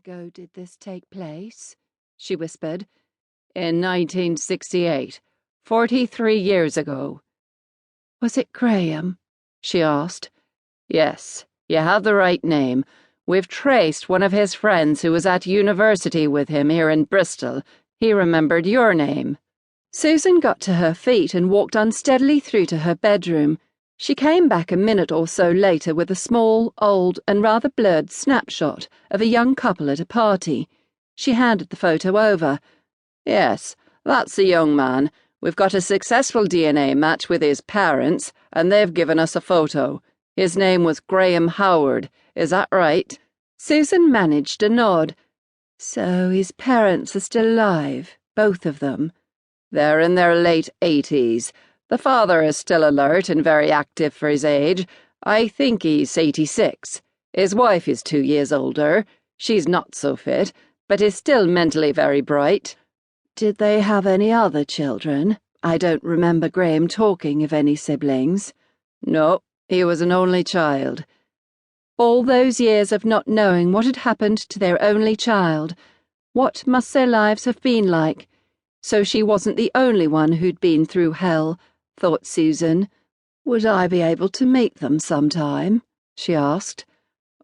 ago did this take place?" she whispered. "In 1968, 43 years ago." "Was it Graham?" she asked. "Yes, you have the right name. We've traced one of his friends who was at university with him here in Bristol. He remembered your name." Susan got to her feet and walked unsteadily through to her bedroom. She came back a minute or so later with a small, old, and rather blurred snapshot of a young couple at a party. She handed the photo over. "Yes, that's the young man. We've got a successful DNA match with his parents, and they've given us a photo. His name was Graham Howard. Is that right?" Susan managed a nod. "So his parents are still alive, both of them?" "They're in their late 80s. The father is still alert and very active for his age. I think he's 86. His wife is 2 years older. She's not so fit, but is still mentally very bright." "Did they have any other children? I don't remember Graham talking of any siblings." "No, he was an only child." All those years of not knowing what had happened to their only child. What must their lives have been like? So she wasn't the only one who'd been through hell, thought Susan. "Would I be able to meet them sometime?" she asked.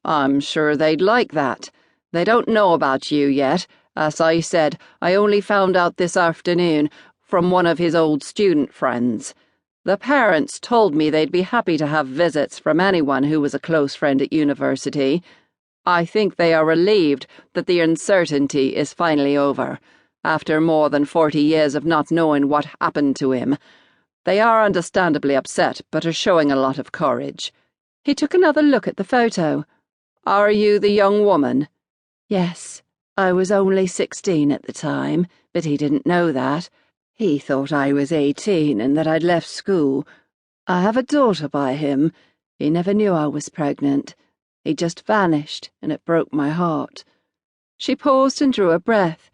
"I'm sure they'd like that. They don't know about you yet. As I said, I only found out this afternoon from one of his old student friends. The parents told me they'd be happy to have visits from anyone who was a close friend at university. I think they are relieved that the uncertainty is finally over, after more than 40 years of not knowing what happened to him. They are understandably upset, but are showing a lot of courage." He took another look at the photo. "Are you the young woman?" "Yes, I was only 16 at the time, but he didn't know that. He thought I was 18 and that I'd left school. I have a daughter by him. He never knew I was pregnant. He just vanished, and it broke my heart." She paused and drew a breath.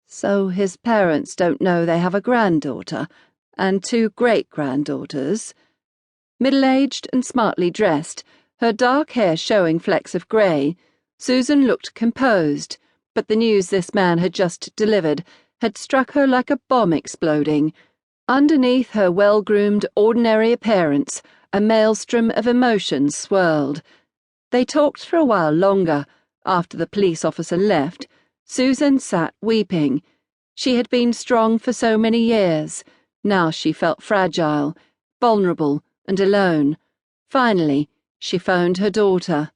"So his parents don't know they have a granddaughter, and 2 great-granddaughters?" Middle-aged and smartly dressed, her dark hair showing flecks of grey, Susan looked composed, but the news this man had just delivered had struck her like a bomb exploding. Underneath her well-groomed, ordinary appearance, a maelstrom of emotions swirled. They talked for a while longer. After the police officer left, Susan sat weeping. She had been strong for so many years. Now she felt fragile, vulnerable, and alone. Finally, she phoned her daughter.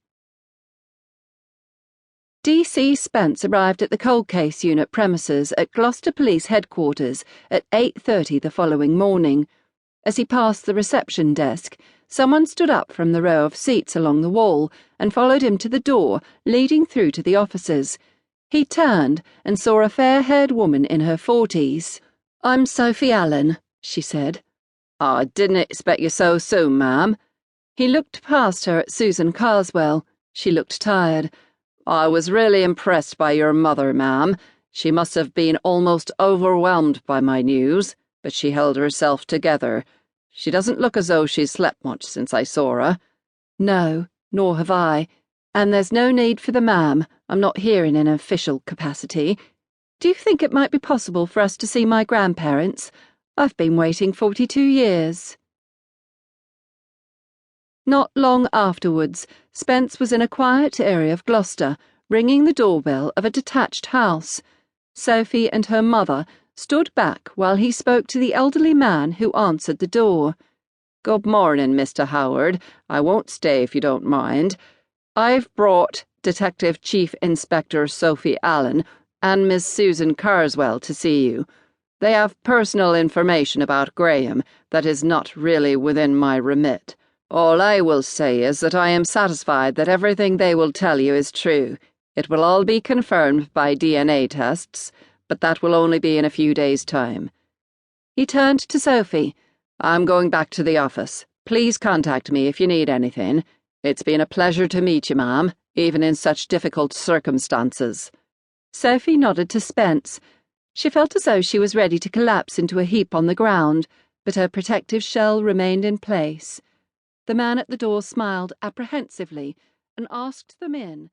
D.C. Spence arrived at the cold case unit premises at Gloucester Police Headquarters at 8:30 the following morning. As he passed the reception desk, someone stood up from the row of seats along the wall and followed him to the door leading through to the offices. He turned and saw a fair-haired woman in her 40s. "I'm Sophie Allen," she said. "I didn't expect you so soon, ma'am." He looked past her at Susan Carswell. She looked tired. "I was really impressed by your mother, ma'am. She must have been almost overwhelmed by my news, but she held herself together. She doesn't look as though she's slept much since I saw her." "No, nor have I. And there's no need for the ma'am. I'm not here in an official capacity. Do you think it might be possible for us to see my grandparents? I've been waiting 42 years. Not long afterwards, Spence was in a quiet area of Gloucester, ringing the doorbell of a detached house. Sophie and her mother stood back while he spoke to the elderly man who answered the door. "Good morning, Mr. Howard. I won't stay if you don't mind. I've brought Detective Chief Inspector Sophie Allen and Miss Susan Carswell to see you. They have personal information about Graham that is not really within my remit. All I will say is that I am satisfied that everything they will tell you is true. It will all be confirmed by DNA tests, but that will only be in a few days' time." He turned to Sophie. "I'm going back to the office. Please contact me if you need anything. It's been a pleasure to meet you, ma'am, even in such difficult circumstances." Sophie nodded to Spence. She felt as though she was ready to collapse into a heap on the ground, but her protective shell remained in place. The man at the door smiled apprehensively and asked them in.